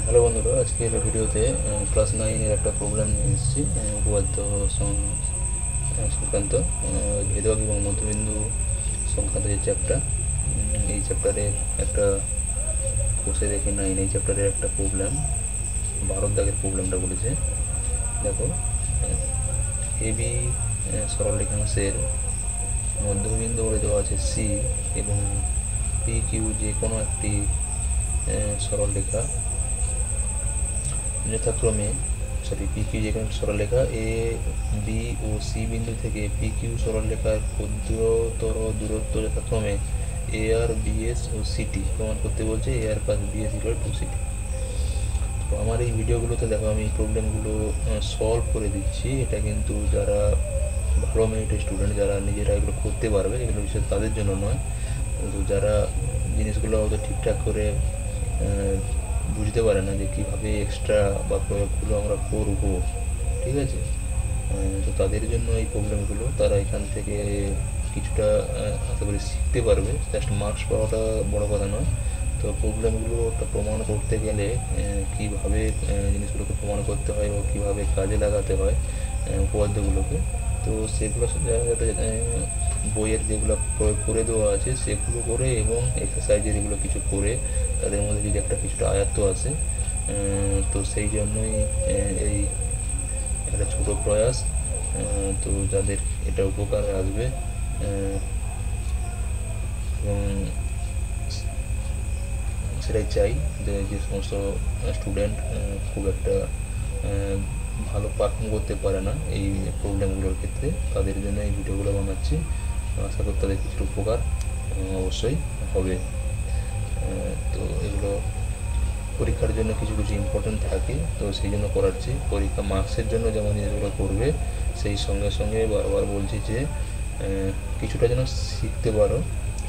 Hello বন্ধুরা, আজকের ভিডিওতে ক্লাস 9-এর একটা প্রোগ্রাম নিয়ে এসেছি। উপপাদ্য সংক্রান্ত ভেদক এবং মধ্যবিন্দু সংক্রান্ত যে চ্যাপ্টার, এই চ্যাপ্টারের একটা কোর্সে দেখি 9 এই চ্যাপ্টারের একটা প্রবলেম, 12 দাগের প্রবলেমটা বলেছে। দেখো, এবি সরল রেখাংশের মধ্যবিন্দু বলে দেওয়া আছে সি এবং পি কিউ যে কোনো একটি সরল রেখা যথাক্রমে পি কিউ যে কোনো সরলরেখা এ বি ও সি বিন্দু থেকে পি কিউ সরলরেখার ক্ষুদ্রতর দূরত্ব যথাক্রমে এ আর বিএস ও সিটি প্রমাণ করতে বলছে। A R plus BS equal to CT. তো আমার এই ভিডিওগুলোতে দেখো, আমি এই প্রবলেমগুলো সলভ করে দিচ্ছি। এটা কিন্তু যারা ভালো মেরিটের স্টুডেন্ট, যারা নিজেরা এগুলো করতে পারবে, এগুলো বিশেষ তাদের জন্য নয়। কিন্তু যারা জিনিসগুলো হয়তো ঠিকঠাক করে বুঝতে পারে না যে কীভাবে এক্সট্রা বা প্রয়োগগুলো আমরা করব, ঠিক আছে, তো তাদের জন্য এই প্রবলেমগুলো। তারা এখান থেকে কিছুটা আশা করি শিখতে পারবে। জাস্ট মার্কস পাওয়াটা বড় কথা নয়। তো প্রবলেমগুলো প্রমাণ করতে গেলে কীভাবে জিনিসগুলোকে প্রমাণ করতে হয় ও কীভাবে কাজে লাগাতে হয় উপপাদ্যগুলোকে, তো সেগুলো বইয়ের যেগুলো প্রয়োগ করে দেওয়া আছে সেগুলো করে এবং এক্সারসাইজের এগুলো কিছু করে তাদের মধ্যে যদি একটা কিছুটা আয়ত্ত আসে, তো সেই জন্যই এই একটা ছোটো প্রয়াস। তো যাদের এটা উপকারে আসবে এবং সেটাই চাই যে সমস্ত স্টুডেন্ট খুব একটা ভালো পারফর্ম করতে পারে না এই প্রবলেমগুলোর ক্ষেত্রে, তাদের জন্য এই ভিডিওগুলো বানাচ্ছি। আশা করি তাদের কিছু উপকার অবশ্যই হবে। তো এগুলো পরীক্ষার জন্য কিছু কিছু ইম্পর্টেন্ট থাকে, তো সেই জন্য করাচ্ছি। পরীক্ষা মার্কসের জন্য যেমন জিনিসগুলো করবে, সেই সঙ্গে সঙ্গে বারবার বলছি যে কিছুটা যেন শিখতে পারো,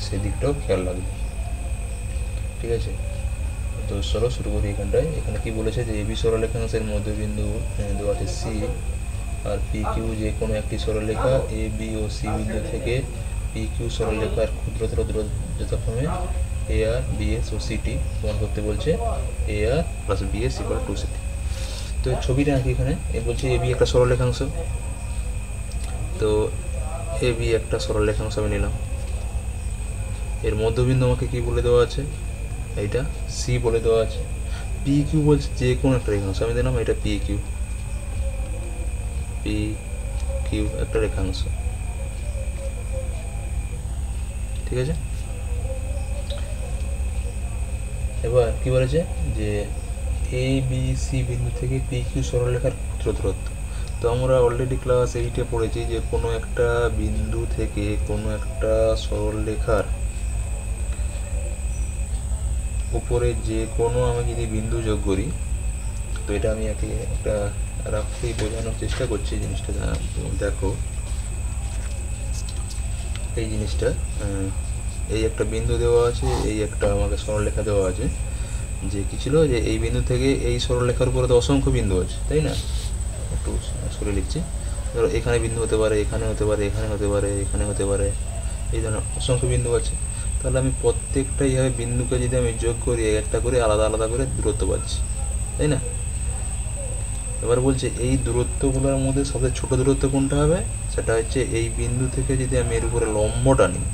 সেদিকটাও খেয়াল রাখবে, ঠিক আছে। তো চলো শুরু করি এখানটায়। এখানে কি বলেছে যে এবি সরলরেখাংশের মধ্যবিন্দু দেওয়া আছে সি আর পি কিউ যে কোনো একটি সরলরেখা এ বি ও সি বিন্দু থেকে পি কিউ সরলরেখার ক্ষুদ্রতর দূরত্ব যথাক্রমে এ আর বিএস ও সিটি প্রমাণ করতে বলছে। A R plus BS equal to CT. তো ছবিটা আঁকি এখানে। এ বলছে এ বি একটা সরলরেখাংশ, তো এ বি একটা সরলরেখাংশ আমি নিলাম। এর মধ্যবিন্দু আমাকে কি বলে দেওয়া আছে, এইটা সি বলে দেওয়া আছে। পি কিউ বলছে যে কোনো একটা রেখাংশ, আমি দিলাম এটা পি কিউ। পি কিউ একটা রেখাংশ, ঠিক আছে। এবার কি বলেছে যে এ বি সি বিন্দু থেকে পি কিউ সরলরেখার ক্ষুদ্র দূরত্ব। তো আমরা অলরেডি ক্লাস 8-এ পড়েছি যে কোনো একটা বিন্দু থেকে কোনো একটা সরলরেখার উপরে যে কোনো আমি যদি বিন্দু যোগ করি, তো এটা আমি একটা রাফলি বোঝানোর চেষ্টা করছি জিনিসটা। দেখো এই জিনিসটা, এই একটা বিন্দু দেওয়া আছে, এই একটা আমাকে সরলরেখা দেওয়া আছে, যে কী ছিল যে এই বিন্দু থেকে এই সরলরেখার উপরে তো অসংখ্য বিন্দু আছে, তাই না। একটু সরে লিখছি। ধরো এখানে বিন্দু হতে পারে, এখানে হতে পারে, এখানে হতে পারে, এখানে হতে পারে, এই ধরনের অসংখ্য বিন্দু আছে। তাহলে আমি প্রত্যেকটা এইভাবে বিন্দুকে যদি আমি যোগ করি, একটা করে আলাদা আলাদা করে দূরত্ব পাচ্ছি, তাই না। এবার বলছে এই দূরত্বগুলোর মধ্যে সবচেয়ে ছোটো দূরত্ব কোনটা হবে, সেটা হচ্ছে এই বিন্দু থেকে যদি আমি এর উপরে লম্বটা নিই,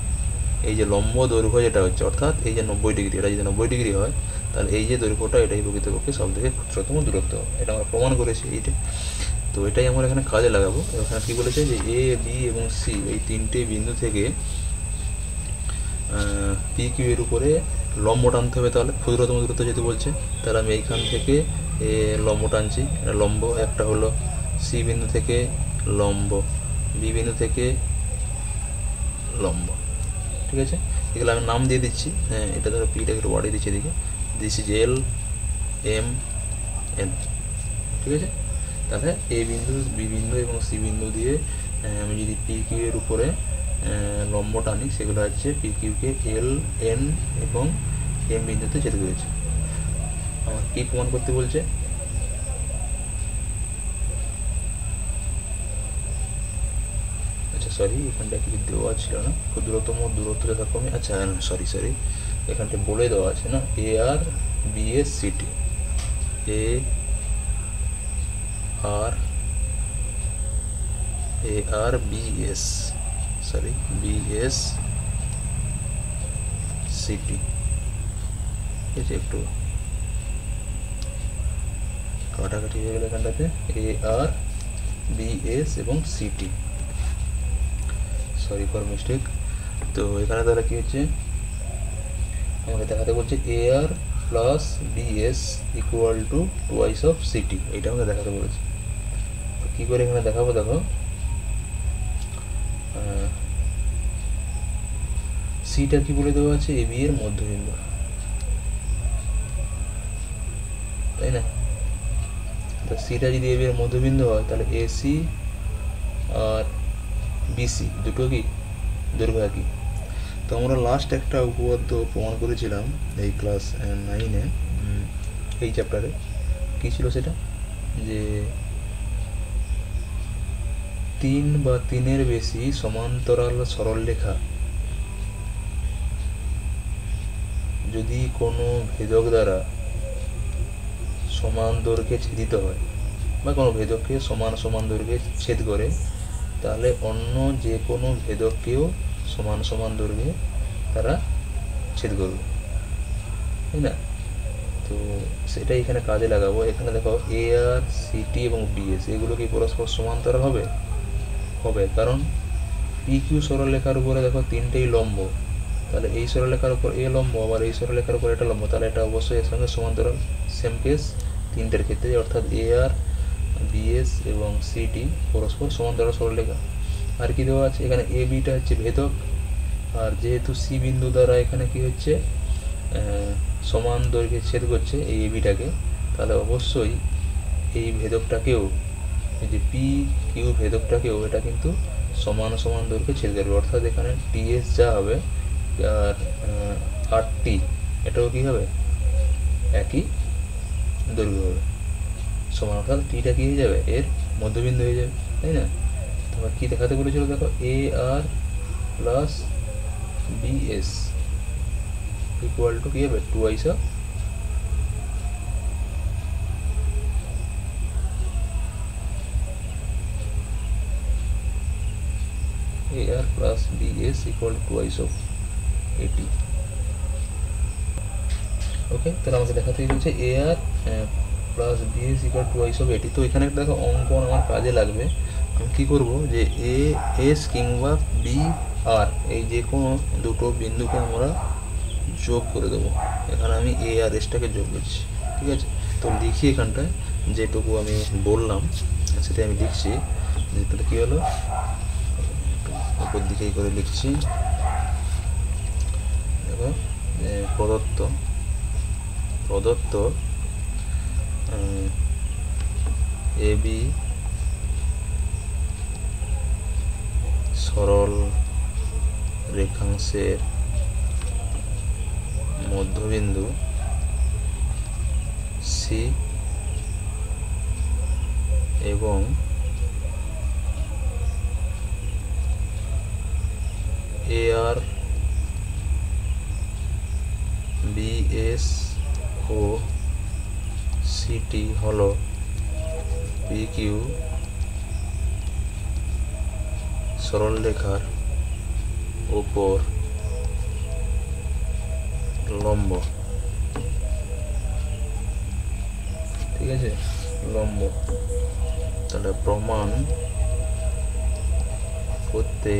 এই যে লম্ব দৈর্ঘ্য যেটা হচ্ছে, অর্থাৎ এই যে 90 ডিগ্রি, এটা যদি 90 ডিগ্রি হয়, তাহলে এই যে দৈর্ঘ্যটা এটাই প্রকৃতপক্ষে সব থেকে ক্ষুদ্রতম দূরত্ব। এটা আমরা প্রমাণ করেছি এইটা। তো এটাই আমরা এখানে কাজে লাগাবো। এখানে কী বলেছে যে এ বি এবং সি এই তিনটে বিন্দু থেকে পি কিউ এর উপরে লম্ব টানতে হবে। তাহলে ক্ষুদ্রতম দূরত্ব যেহেতু বলছে, তাহলে আমি এইখান থেকে লম্ব টানছি। এটা লম্ব একটা হলো, সি বিন্দু থেকে লম্ব, বি বিন্দু থেকে লম্ব, ঠিক আছে। এগুলো আমি নাম দিয়ে দিচ্ছি। এটা ধরো পিটাকে একটু বাড়িয়ে দিচ্ছি এদিকে। This is L M N, ঠিক আছে। তাহলে এ বিন্দু, বি বিন্দু এবং সি বিন্দু দিয়ে আমি যদি পি কিউ এর উপরে লম্ব টানি, সেগুলো হচ্ছে পি কিউকে এল এন এবং এম বিন্দুতে যেতে পেরেছে। আমার কী প্রমাণ করতে বলছে, আচ্ছা সরি, এখানটা কিছু দেওয়া ছিল না। ক্ষুদ্রতম দূরত্ব যথাক্রমে, আচ্ছা সরি এখানটা বলে দেওয়া আছে না, A R B S CT, A R B S, sorry B S CT. ঠিক আছে, একটু কাটাকাটি হয়ে গেল এখানটাতে, এ আর বি এস এবং সিটি, সরি ফর মিস্টেক। তো এখানে তাহলে কী হচ্ছে, আমাকে দেখাতে বলছে A R plus B S equal to twice of CT, এইটা আমাকে দেখাতে বলেছে। তো কী করে এখানে দেখাবো, দেখো সিটা কি বলে দেওয়া আছে, এ বি এর মধ্যবিন্দু, তাই না? তো সিটা যদি এ বি এর মধ্যবিন্দু হয় তাহলে এসি আর বিসি দুটো কি দৈর্ঘ্য একই। তো আমরা লাস্ট একটা উপপাদ্য প্রমাণ করেছিলাম এই ক্লাস 9-এ, এই চ্যাপ্টারে। কী ছিল সেটা, যে 3 বা 3-এর বেশি সমান্তরাল সরলরেখা যদি কোনো ভেদক দ্বারা সমান দৈর্ঘ্যে ছেদিত হয়, বা কোনো ভেদককে সমান সমান দৈর্ঘ্যে ছেদ করে, তাহলে অন্য যে কোনো ভেদককেও সমান সমান দৈর্ঘ্যে তারা ছেদ করবে, তাই না? তো সেটাই এখানে কাজে লাগাবো। এখানে দেখো এ আর সিটি এবং বিএস এগুলো কি পরস্পর সমান্তরাল হবে? হবে, কারণ পি কিউ সরলরেখার উপরে দেখো তিনটেই লম্ব, তাহলে এই সরলরেখার উপর এ লম্ব, আবার এই সরলরেখার উপর এটা লম্ব, তাহলে এটা অবশ্যই এর সঙ্গে সমান্তরাল। সেম কেস তিনটের ক্ষেত্রে, অর্থাৎ এ আর বিএস এবং সিটি পরস্পর সমান্তরাল সরলরেখা। আর কি দেওয়া আছে এখানে, এ বিটা হচ্ছে ভেদক, আর যেহেতু সি বিন্দু দ্বারা এখানে কি হচ্ছে সমান দৈর্ঘ্যে ছেদ করছে এই এ বিটাকে, তাহলে অবশ্যই এই ভেদকটাকেও, এই যে পি কিউ ভেদকটাকেও এটা কিন্তু সমান সমান দৈর্ঘ্যে ছেদ করবে, অর্থাৎ এখানে টিএস যা হবে আর আর টি এটাও কী হবে, একই দৈর্ঘ্য হবে, সমান, অর্থাৎ টিটা কী হয়ে যাবে, এর মধ্যবিন্দু হয়ে যাবে, তাই না? তোমার কী দেখাতে বলেছিল দেখো, A R plus B S equal to কী হবে, twice of A R plus B S equal to twice of এটি। ওকে, তাহলে আমাকে দেখাতেই বলছে A R plus B S equal to twice of এটি। তো এখানে দেখো অঙ্কন আমার কাজে লাগবে। আমি কী করবো, যে এ এস কিংবা বি আর এই যে কোনো দুটো বিন্দুকে আমরা যোগ করে দেবো। এখানে আমি এ আর এসটাকে যোগ করছি, ঠিক আছে? তো লিখি এখানটায় যেটুকু আমি বললাম সেটাই আমি লিখছি। যে তাহলে কী হলো, উপর দিকেই করে লিখছি, দেখো প্রদত্ত এ বি সরল রেখাংশের মধ্যবিন্দু সি এবং এ আর বি এস ও সিটি হলো পি কিউ সরলরেখার উপর লম্ব, ঠিক আছে, লম্ব। তাহলে প্রমাণ করতে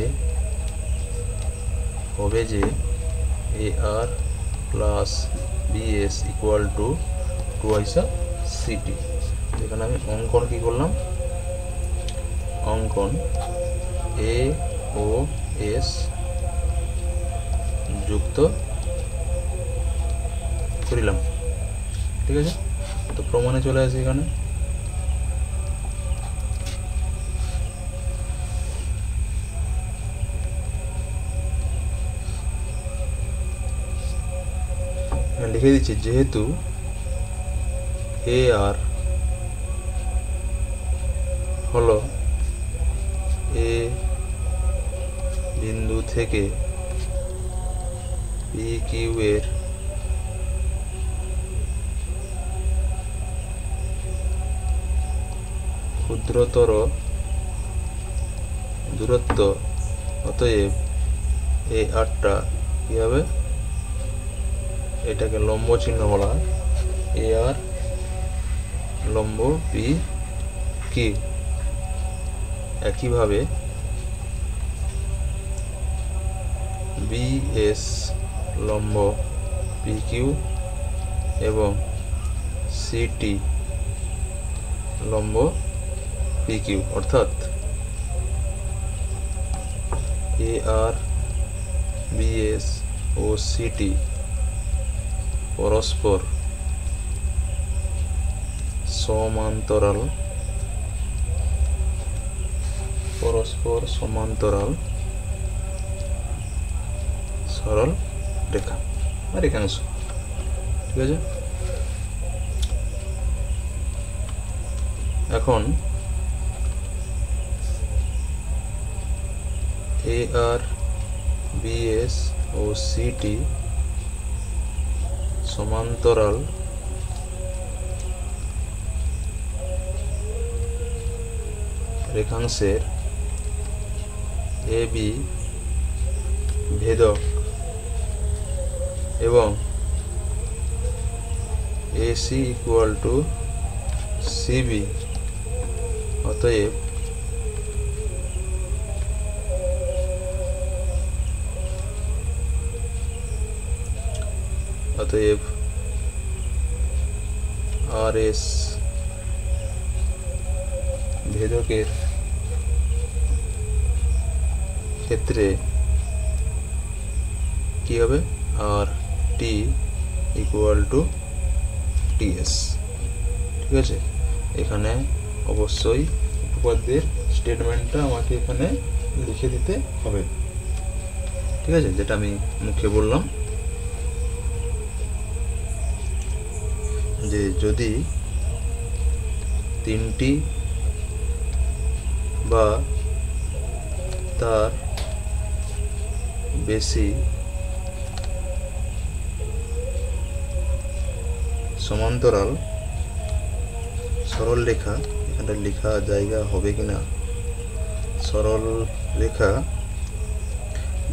হবে যে A R plus B S equal to twice of CT. এখানে আমি অঙ্কন কী করলাম, অঙ্কন এ ও এস যুক্ত করিলাম, ঠিক আছে? তো প্রমাণে চলে আসে, এখানে লিখে দিচ্ছি, যেহেতু এ আর হলো এ বিন্দু থেকে পি কিউ এর ক্ষুদ্রতর দূরত্ব, অতএব এই আরটা কি হবে, এটাকে লম্ব চিহ্ন বলা হয়, এ আর লম্ব পি কিউ। একইভাবে বি এস লম্ব পি কিউ এবং সিটি লম্ব পি কিউ, অর্থাৎ এ আর বি এস ও সিটি পরস্পর সমান্তরাল সরল রেখা বা রেখাংশ। ঠিক আছে, এখন এ আর বি এস ও সিটি সমান্তরাল রেখাংশের এ বি ভেদক এবং AC ইকুয়াল টু সিবি, অতএব RS ভেদকের ক্ষেত্রে কি হবে, আর টি ইকুয়াল টু টিএস। ঠিক আছে, এখানে অবশ্যই উপপাদ্যের স্টেটমেন্টটা আমাকে এখানে লিখে দিতে হবে। ঠিক আছে, যেটা আমি মুখে বললাম যে যদি তিনটি বা তার বেশি সমান্তরাল সরল রেখা, এখানটা লেখা জায়গা হবে কিনা, সরল রেখা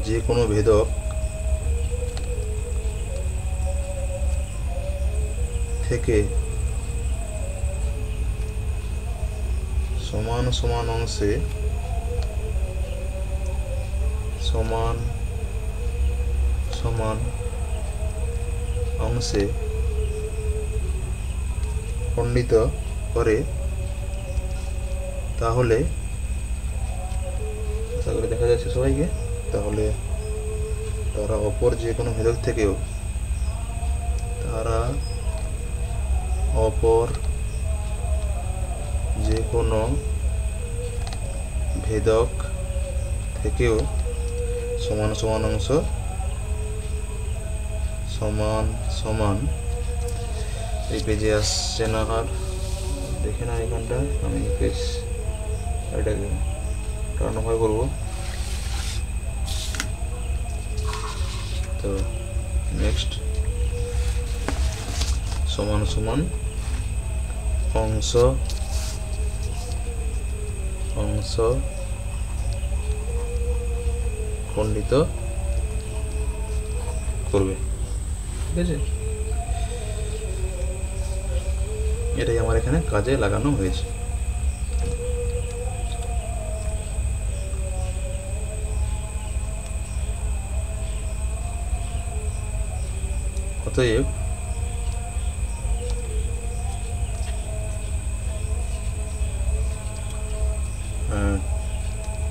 যে কোনো ভেদক থেকে সমান সমান অংশে খণ্ডিত করে, তাহলে আশা করি দেখা যাচ্ছে সবাইকে, তাহলে তারা অপর যে কোনো ভেদক থেকেও সমান সমান অংশ সমান এই পেজে আসছে না, আর দেখে না এখানটা আমি পেজ এটাকে টার্নওভার করবো। তো নেক্সট সমান সমান অংশ খণ্ডিত করবে। ঠিক আছে, এটাই আমার এখানে কাজে লাগানো হয়েছে। অতএব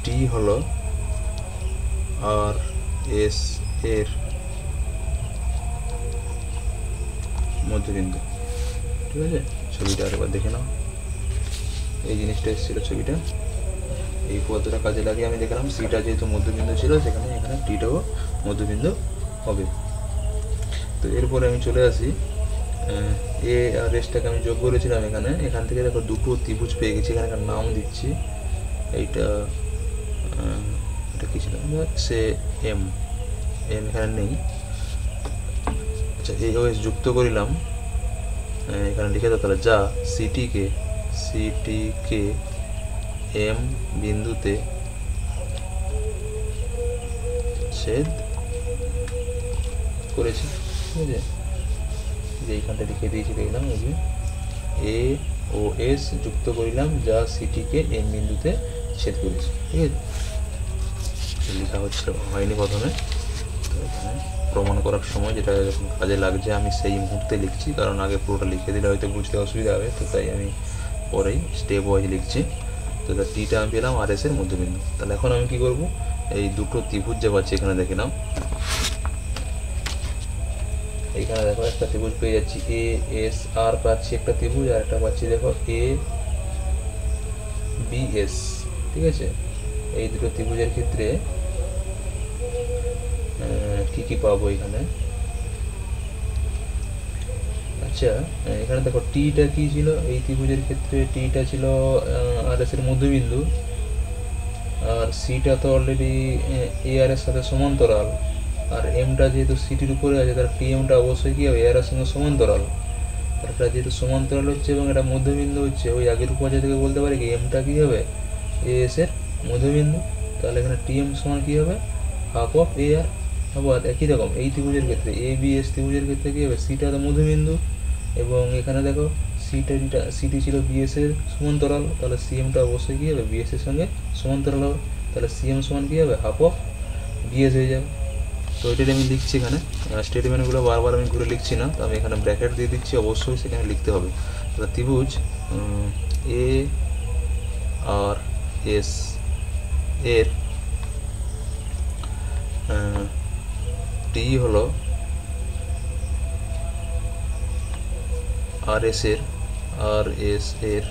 টি হলো আর এস এর মধ্যবিন্দু। ঠিক আছে, ছবিটা আরেকবার দেখে নাও। এই জিনিসটা এসেছিল ছবিটা, এই পদ্ধতিটা কাজে লাগিয়ে আমি দেখলাম সিটা যেহেতু মধ্যবিন্দু ছিল, সেখানে এখানে টিটাও মধ্যবিন্দু হবে। তো এরপরে আমি চলে আসি, এ আর এসটাকে আমি যোগ করেছিলাম এখান থেকে দেখো দুটো ত্রিভুজ পেয়ে গেছি। এখানে একটা নাম দিচ্ছি, এইটা এটা কি ছিল, সে এম এখানে নেই, আচ্ছা AOS যুক্ত করিলাম, এখানে লিখে দাও তাহলে যা সিটিকে M বিন্দুতে ছেদ করেছি। ঠিক আছে, যে এইখানটা লিখে দিয়েছি দেখলাম ওই যে AOS যুক্ত করিলাম যা সিটিকে M বিন্দুতে ছেদ করেছি। ঠিক আছে, লেখা হয়নি প্রথমে, তো এখানে প্রমাণ করার সময় যেটা যখন কাজে লাগছে আমি সেই মুহূর্তে লিখছি, কারণ আগে পুরোটা লিখে দিলে হয়তো বুঝতে অসুবিধা হবে, তো তাই আমি পরেই স্টেপ ওয়াইজ লিখছি। তো টিটা আমি পেলাম RS এর মধ্যবিন্দু। তাহলে এখন আমি কি করব, এই দুটো ত্রিভুজ যে পাচ্ছি এখানে দেখে নাও, এখানে দেখো একটা ত্রিভুজ পেয়ে যাচ্ছি ASR পাচ্ছি একটা ত্রিভুজ, আর একটা পাচ্ছি দেখো ABS। ঠিক আছে, এই দুটো ত্রিভুজের ক্ষেত্রে কি পাবো এখানে। আচ্ছা এখানে দেখো টিটা কি ছিল, এই ত্রিভুজের ক্ষেত্রে টিটা ছিল RS এর মধ্যবিন্দু, আর সিটা তো অলরেডি AR এর সাথে সমান্তরাল, আর এমটা যেহেতু সিটির উপরে আছে তার TMটা অবশ্যই কি হবে AR এর সঙ্গে সমান্তরাল। এটা যেহেতু সমান্তরাল হচ্ছে এবং এটা মধ্যবিন্দু হচ্ছে, ওই আগের উপায় থেকে বলতে পারি কি এমটা কি হবে AS এর মধ্যবিন্দু। তাহলে এখানে TM সমান কি হবে হাফ অফ AR। আবার একই রকম এই ত্রিভুজের ক্ষেত্রে ABS ত্রিভুজের ক্ষেত্রে কি হবে, সিটা তো মধ্যবিন্দু এবং এখানে দেখো সিটি ছিল BS এর সমান্তরাল, তাহলে CMটা অবশ্যই কি হবে BS এর সঙ্গে সমান্তরাল হবে, তাহলে CM সমান কি হবে হাফ অফ BS হয়ে যাবে। তো এটাই আমি লিখছি এখানে, স্টেটমেন্টগুলো বারবার আমি ঘুরে লিখছি না, তো আমি এখানে ব্র্যাকেট দিয়ে দিচ্ছি, অবশ্যই সেখানে লিখতে হবে। তাহলে ত্রিভুজ ARS এর টি হলো RS এর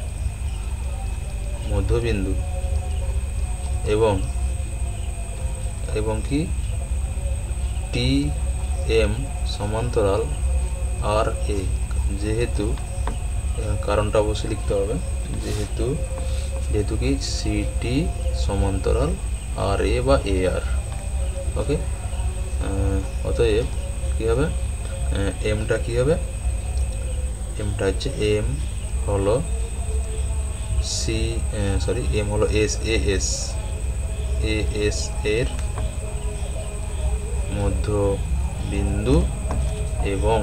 মধ্যবিন্দু এবং কি TM সমান্তরাল RA, যেহেতু কারণটা অবশ্যই লিখতে হবে, যেহেতু কি CT সমান্তরাল RA বা AR। ওকে, অতএব কী হবে, এমটা কী হবে, এমটা হচ্ছে এম হলো এম হলো AS এর মধ্যবিন্দু এবং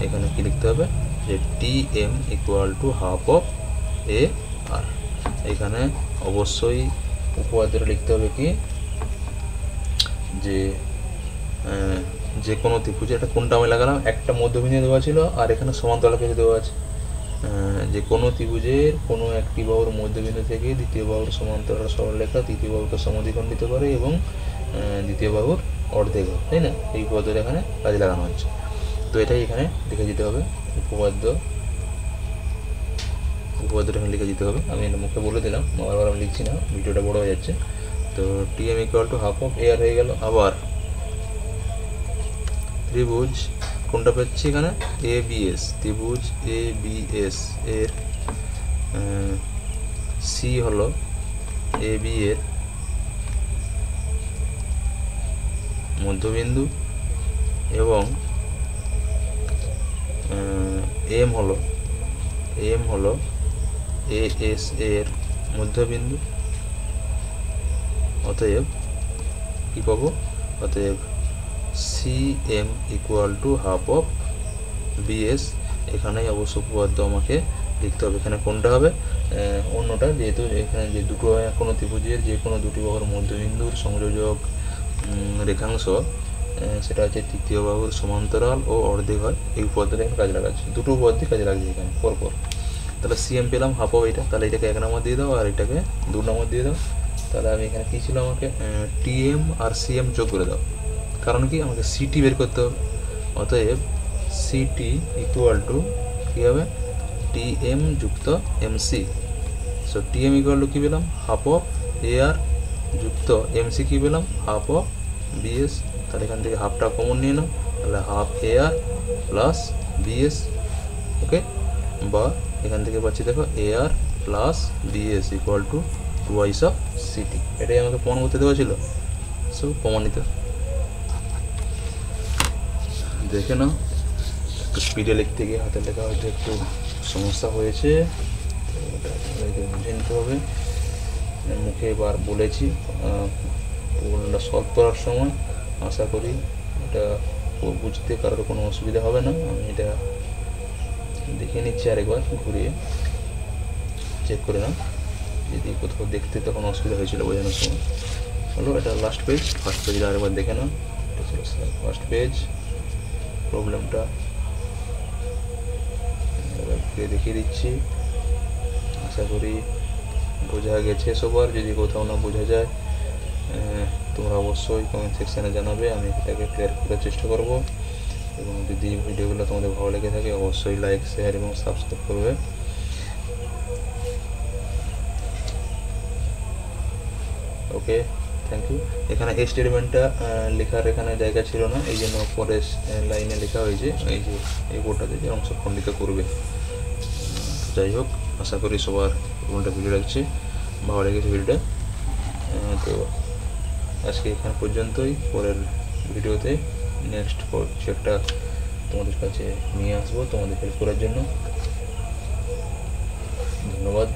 এখানে কি লিখতে হবে যে TM equal to half of AR। এখানে অবশ্যই উপপাদ্যটা লিখতে হবে কি যে কোনো ত্রিভুজে, এটা কোনটা আমি লাগালাম, একটা মধ্যবিন্দু দেওয়া ছিল আর এখানে সমান্তরাল কিছু দেওয়া আছে, যে কোনো ত্রিভুজের কোনো একটি বাহুর মধ্যবিন্দু থেকে দ্বিতীয় বাহুর সমান্তরাল সরলরেখা তৃতীয় বাহুকে সমদ্বিখণ্ডিত করে এবং দ্বিতীয় বাহুর অর্ধেক, তাই না, এই পদ্ধতি এখানে কাজে লাগানো হচ্ছে। তো এটাই এখানে লিখে দিতে হবে, উপপাদ্যটা এখানে লিখে দিতে হবে। আমি মুখে বলে দিলাম, বারবার আমি লিখছি না, ভিডিওটা বড় হয়ে যাচ্ছে। তো TM equal to half of AR হয়ে গেল। আবার ত্রিভুজ কোনটা পাচ্ছি এখানে ABS, ত্রিভুজ ABS এর C হলো AB এর মধ্যবিন্দু এবং M হলো AS এর মধ্যবিন্দু। অতএব কি পাবো, অতএব CM equal to half of BS। এখানেই অবশ্য উপপাদ্য আমাকে লিখতে হবে। এখানে কোনটা হবে, অন্যটা, যেহেতু এখানে যে দুটো কোনো ত্রিভুজের যে কোনো দুটি বাহুর মধ্যবিন্দুর সংযোজক রেখাংশ সেটা হচ্ছে তৃতীয় বাহুর সমান্তরাল ও অর্ধেক হয়, এই উপপাদ্যটা এখানে কাজে লাগাচ্ছে, দুটো উপপাদ্য কাজে লাগছে এখানে পরপর। তাহলে CM পেলাম হাফ অফ এটা, তাহলে এটাকে 1 নম্বর দিয়ে দাও আর এটাকে 2 নম্বর দিয়ে দাও। তাহলে আমি এখানে কী ছিল, আমাকে TM আর CM যোগ করে দাও, কারণ কি আমাকে CT বের করতে হবে। অতএব CT ইকুয়াল টু কী হবে TM যুক্ত MC। So TM equal to কী পেলাম হাফ অফ AR যুক্ত MC কী পেলাম হাফ অফ BS। তাহলে এখান থেকে হাফটা কমন নিয়ে নাও, তাহলে হাফ AR প্লাস BS। ওকে, বা এখান থেকে পাচ্ছি দেখো AR plus BS equal to twice of CT। এটাই আমাকে প্রমাণ করতে দেওয়া ছিল, সো প্রমাণিত। দেখে নাও, একটু স্পিডে লিখতে গিয়ে হাতের লেখা হয়তো একটু সমস্যা হয়েছে, তো ওটা তোমাদেরকে বুঝে নিতে হবে। মুখে এবার বলেছি, প্রবলেমটা সলভ করার সময় আশা করি এটা বুঝতে কারোর কোনো অসুবিধা হবে না। আমি এটা দেখে নিচ্ছি আরেকবার ঘুরিয়ে, চেক করে নাও যদি কোথাও দেখতে তখন অসুবিধা হয়েছিল বোঝানোর সময়। হলো, এটা লাস্ট পেজ। ফার্স্ট পেজটা আরেকবার দেখে নাও, এটা ছিল ফার্স্ট পেজ। প্রবলেমটা দেখিয়ে দিচ্ছি, আশা করি বোঝা গেছে সবার। যদি কোথাও না বোঝা যায় তোমরা অবশ্যই কমেন্ট সেকশানে জানাবে, আমি এটাকে ক্লিয়ার করার চেষ্টা করব। এবং যদি ভিডিওগুলো তোমাদের ভালো লেগে থাকে অবশ্যই লাইক, শেয়ার এবং সাবস্ক্রাইব করবে। ওকে, থ্যাংক ইউ। এখানে এই স্টেটমেন্টটা লেখার এখানে জায়গা ছিল না, এই জন্য পরের লাইনে লেখা হয়েছে এই যে এই বোর্ডটাতে যে অংশ খণ্ডিত করবে। যাই হোক, আশা করি সবার কোনটা ভিডিও লাগছে, ভালো লেগেছে ভিডিওটা। তো আজকে এখানে পর্যন্তই। পরের ভিডিওতে নেক্সট কিছু একটা তোমাদের কাছে নিয়ে আসবো তোমাদের হেল্প করার জন্য। ধন্যবাদ।